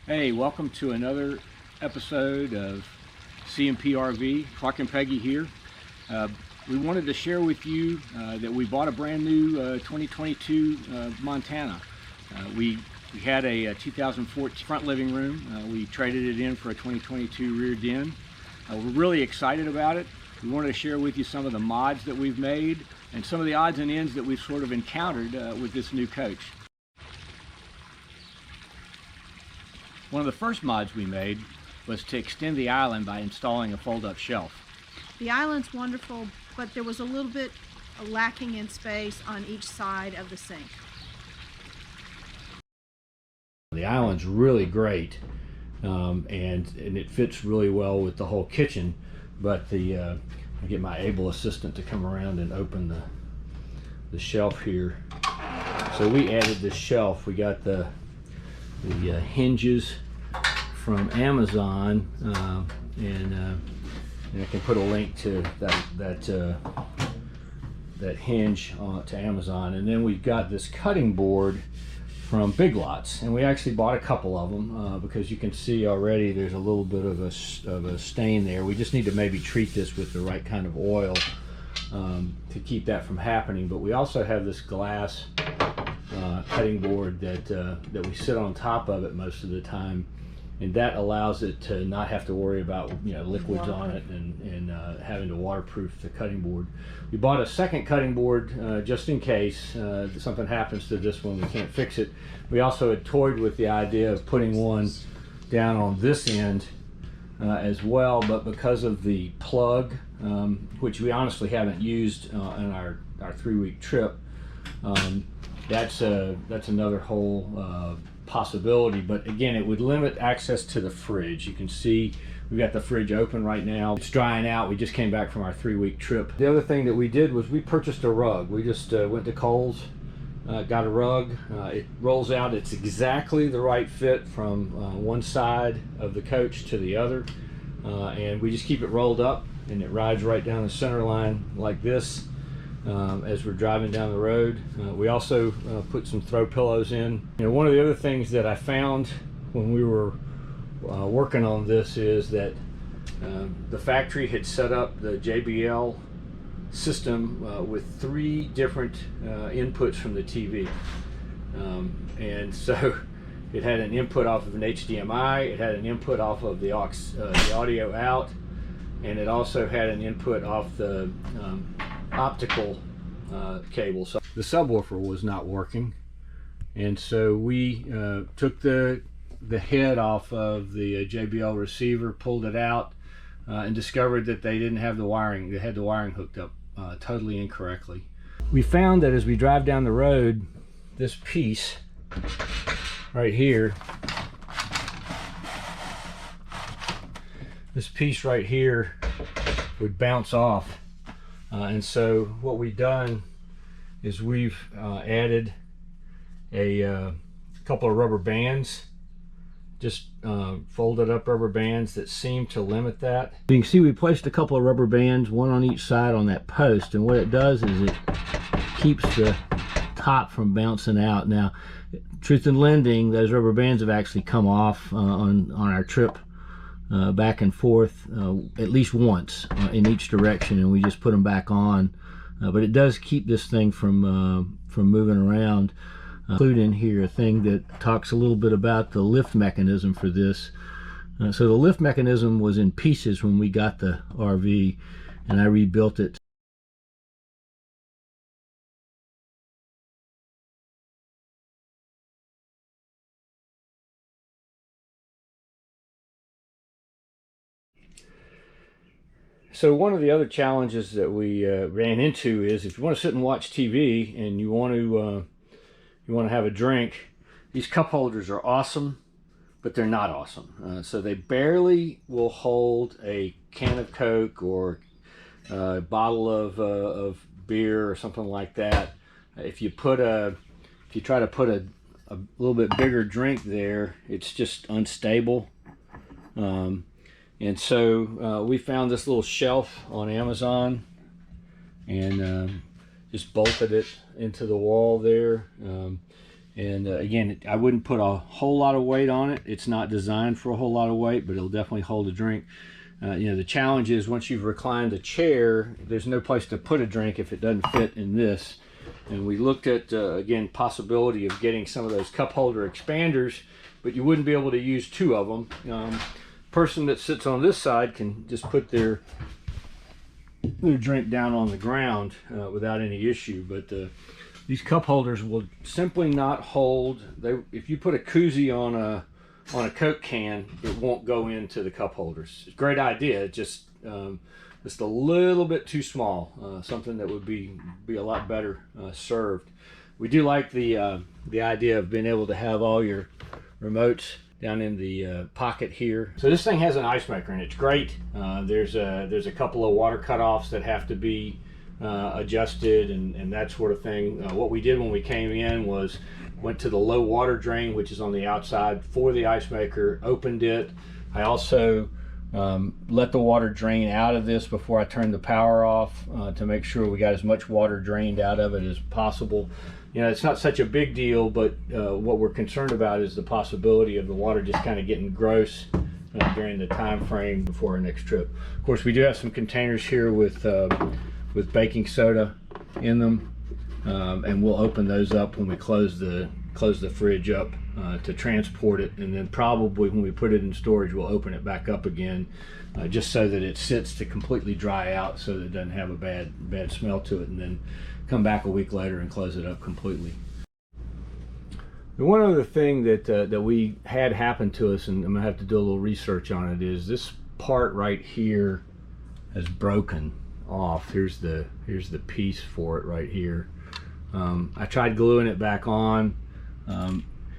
Hey, welcome to another episode of CMP RV. Clark and Peggy here. We wanted to share with you that we bought a brand new 2022 Montana. We had a 2014 front living room. We traded it in for a 2022 rear den. We're really excited about it. We wanted to share with you some of the mods that we've made and some of the odds and ends that we've sort of encountered with this new coach. One of the first mods we made was to extend the island by installing a fold-up shelf. The island's wonderful, but there was a little bit lacking in space on each side of the sink. The island's really great, and it fits really well with the whole kitchen, but I get my able assistant to come around and open the shelf here. So we added this shelf. We got the hinges from Amazon, and I can put a link to that hinge to Amazon. And then we've got this cutting board from Big Lots, and we actually bought a couple of them because you can see already there's a little bit of a stain there. We just need to maybe treat this with the right kind of oil to keep that from happening. But we also have this glass cutting board that we sit on top of it most of the time, and that allows it to not have to worry about liquids on it and having to waterproof the cutting board. We bought a second cutting board just in case something happens to this one, we can't fix it. We also had toyed with the idea of putting one down on this end as well, but because of the plug, which we honestly haven't used in our 3-week trip, that's another whole possibility. But again, it would limit access to the fridge. You can see we've got the fridge open right now. It's drying out. We just came back from our 3-week trip. The other thing that we did was we purchased a rug. We just went to Kohl's, got a rug. It rolls out. It's exactly the right fit from one side of the coach to the other, and we just keep it rolled up, and it rides right down the center line like this. As we're driving down the road. We also put some throw pillows in. One of the other things that I found when we were working on this is that the factory had set up the JBL system with 3 different inputs from the TV, and so it had an input off of an HDMI, it had an input off of the audio out, and it also had an input off the optical cable. So the subwoofer was not working, and so we took the head off of the JBL receiver, pulled it out, and discovered that they didn't have the wiring. They had the wiring hooked up totally incorrectly. We found that as we drive down the road, this piece right here, would bounce off. And so what we've done is we've added a couple of rubber bands, just folded up rubber bands that seem to limit that. You can see we placed a couple of rubber bands, one on each side on that post, and what it does is it keeps the top from bouncing out. Now, truth in lending, those rubber bands have actually come off on our trip back and forth at least once in each direction, and we just put them back on. But it does keep this thing from moving around. Include in here a thing that talks a little bit about the lift mechanism for this. So the lift mechanism was in pieces when we got the RV, and I rebuilt it. So one of the other challenges that we ran into is if you want to sit and watch TV and you want to have a drink, these cup holders are awesome, but they're not awesome. So they barely will hold a can of Coke or a bottle of beer or something like that. If you try to put a little bit bigger drink there, it's just unstable. And so we found this little shelf on Amazon and just bolted it into the wall there. And again, I wouldn't put a whole lot of weight on it. It's not designed for a whole lot of weight, but it'll definitely hold a drink. You know, the challenge is once you've reclined a chair, there's no place to put a drink if it doesn't fit in this. And we looked at, again, possibility of getting some of those cup holder expanders, but you wouldn't be able to use two of them. Person that sits on this side can just put their drink down on the ground without any issue. But these cup holders will simply not hold. If you put a koozie on a Coke can, it won't go into the cup holders. It's a great idea, just a little bit too small. Something that would be a lot better served. We do like the idea of being able to have all your remotes down in the pocket here. So this thing has an ice maker and it's great. There's a couple of water cutoffs that have to be adjusted and that sort of thing. What we did when we came in was went to the low water drain, which is on the outside for the ice maker, opened it. I also let the water drain out of this before I turned the power off to make sure we got as much water drained out of it as possible. You know, it's not such a big deal, but what we're concerned about is the possibility of the water just kind of getting gross during the time frame before our next trip. Of course, we do have some containers here with baking soda in them, and we'll open those up when we close the fridge up to transport it, and then probably when we put it in storage, we'll open it back up again, just so that it sits to completely dry out, so that it doesn't have a bad smell to it, and then come back a week later and close it up completely. And one other thing that we had happen to us, and I'm gonna have to do a little research on it, is this part right here has broken off. Here's the piece for it right here. I tried gluing it back on.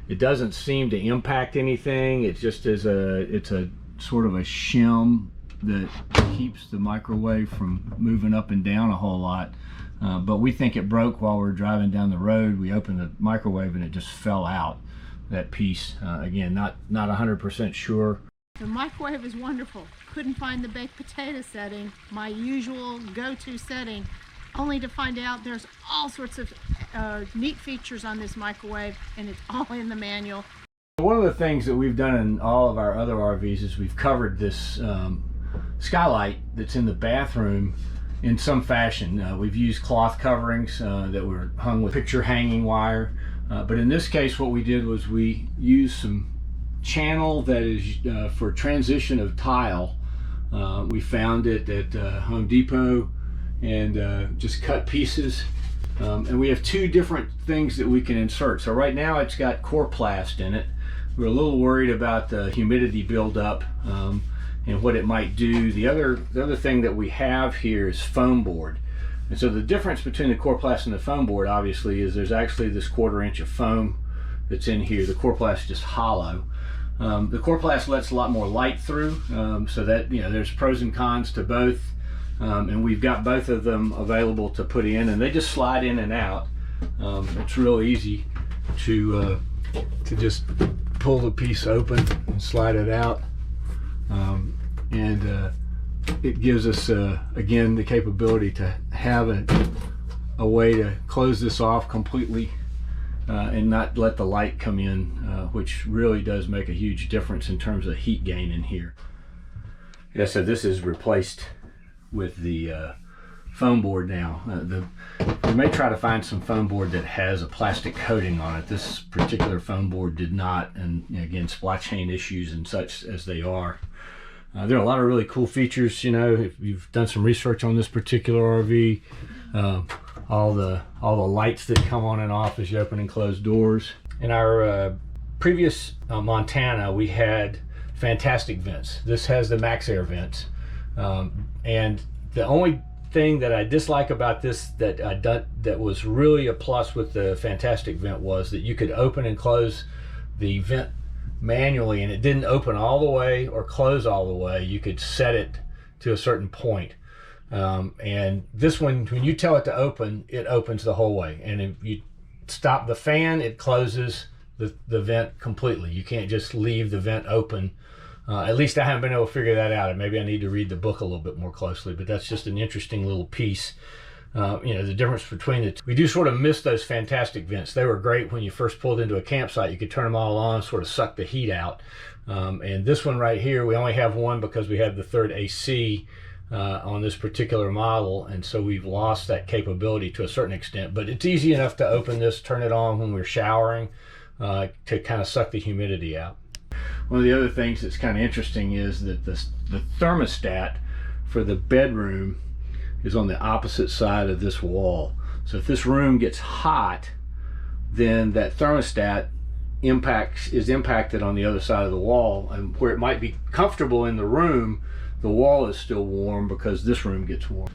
It doesn't seem to impact anything. It just is it's a sort of a shim that keeps the microwave from moving up and down a whole lot. But we think it broke while we were driving down the road. We opened the microwave and it just fell out, that piece. Again, not 100% sure. The microwave is wonderful. Couldn't find the baked potato setting, my usual go-to setting, only to find out there's all sorts of neat features on this microwave, and it's all in the manual. One of the things that we've done in all of our other RVs is we've covered this skylight that's in the bathroom in some fashion. We've used cloth coverings that were hung with picture hanging wire, but in this case what we did was we used some channel that is for transition of tile. We found it at Home Depot and just cut pieces, and we have two different things that we can insert. So right now it's got Coroplast in it. We're a little worried about the humidity buildup and what it might do. The other thing that we have here is foam board. And so the difference between the Coroplast and the foam board obviously is there's actually this 1/4 inch of foam that's in here. The Coroplast is just hollow. The Coroplast lets a lot more light through, so that, you know, there's pros and cons to both, and we've got both of them available to put in, and they just slide in and out. It's real easy to just pull the piece open and slide it out, and it gives us again the capability to have a way to close this off completely and not let the light come in, which really does make a huge difference in terms of heat gain in here. Yeah, so this is replaced with the foam board now. We may try to find some foam board that has a plastic coating on it. This particular foam board did not, and again, supply chain issues and such as they are. There are a lot of really cool features. You know, if you've done some research on this particular RV, all the lights that come on and off as you open and close doors. In our previous Montana, we had fantastic vents. This has the Maxx Air vents, and the only thing that I dislike about this that was really a plus with the fantastic vent was that you could open and close the vent manually, and it didn't open all the way or close all the way. You could set it to a certain point. And this one, when you tell it to open, it opens the whole way. And if you stop the fan, it closes the vent completely. You can't just leave the vent open. At least I haven't been able to figure that out. And maybe I need to read the book a little bit more closely, but that's just an interesting little piece. you know, the difference between the two. We do sort of miss those fantastic vents. They were great when you first pulled into a campsite. You could turn them all on, sort of suck the heat out. And this one right here, we only have one because we have the third AC on this particular model, and so we've lost that capability to a certain extent. But it's easy enough to open this, turn it on when we're showering to kind of suck the humidity out. One of the other things that's kind of interesting is that the thermostat for the bedroom is on the opposite side of this wall. So if this room gets hot, then that thermostat is impacted on the other side of the wall, and where it might be comfortable in the room, the wall is still warm because this room gets warm.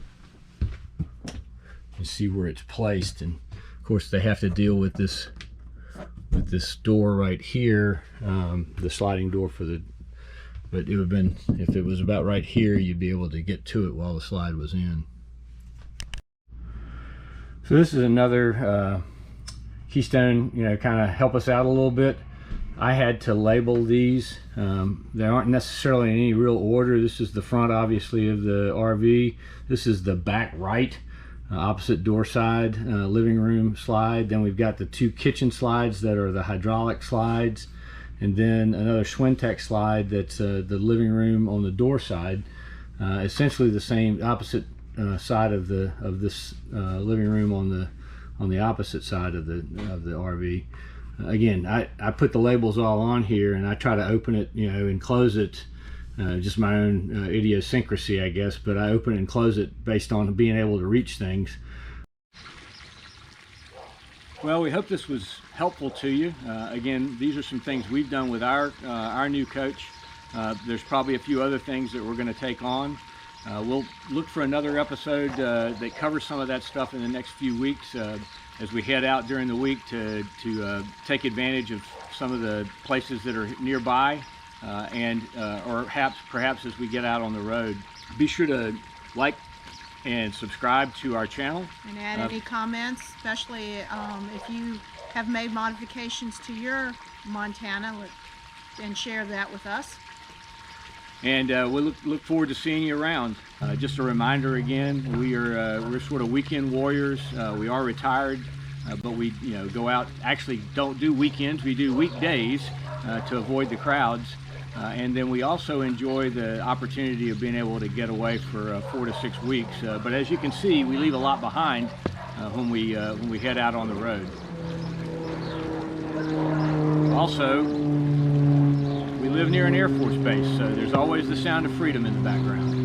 You see where it's placed, and of course they have to deal with this door right here, the sliding door for the, but it would have been, if it was about right here, you'd be able to get to it while the slide was in. So this is another Keystone, you know, kind of help us out a little bit. I had to label these. They aren't necessarily in any real order. This is the front, obviously, of the RV. This is the back right, opposite door side, living room slide. Then we've got the two kitchen slides that are the hydraulic slides, and then another Schwintek slide that's the living room on the door side. Essentially the same opposite side of this living room on the opposite side of the RV. Again, I put the labels all on here, and I try to open it, you know, and close it, just my own idiosyncrasy, I guess, but I open it and close it based on being able to reach things. Well, we hope this was helpful to you. Again, these are some things we've done with our new coach. There's probably a few other things that we're going to take on. We'll look for another episode that covers some of that stuff in the next few weeks as we head out during the week to take advantage of some of the places that are nearby, or perhaps as we get out on the road. Be sure to like and subscribe to our channel. And add any comments, especially if you have made modifications to your Montana, and share that with us. And we'll look forward to seeing you around. Just a reminder again, we're sort of weekend warriors. We are retired, but we go out. Actually, don't do weekends. We do weekdays to avoid the crowds. And then we also enjoy the opportunity of being able to get away for 4 to 6 weeks. But as you can see, we leave a lot behind when we head out on the road. Also, we live near an Air Force base, so there's always the sound of freedom in the background.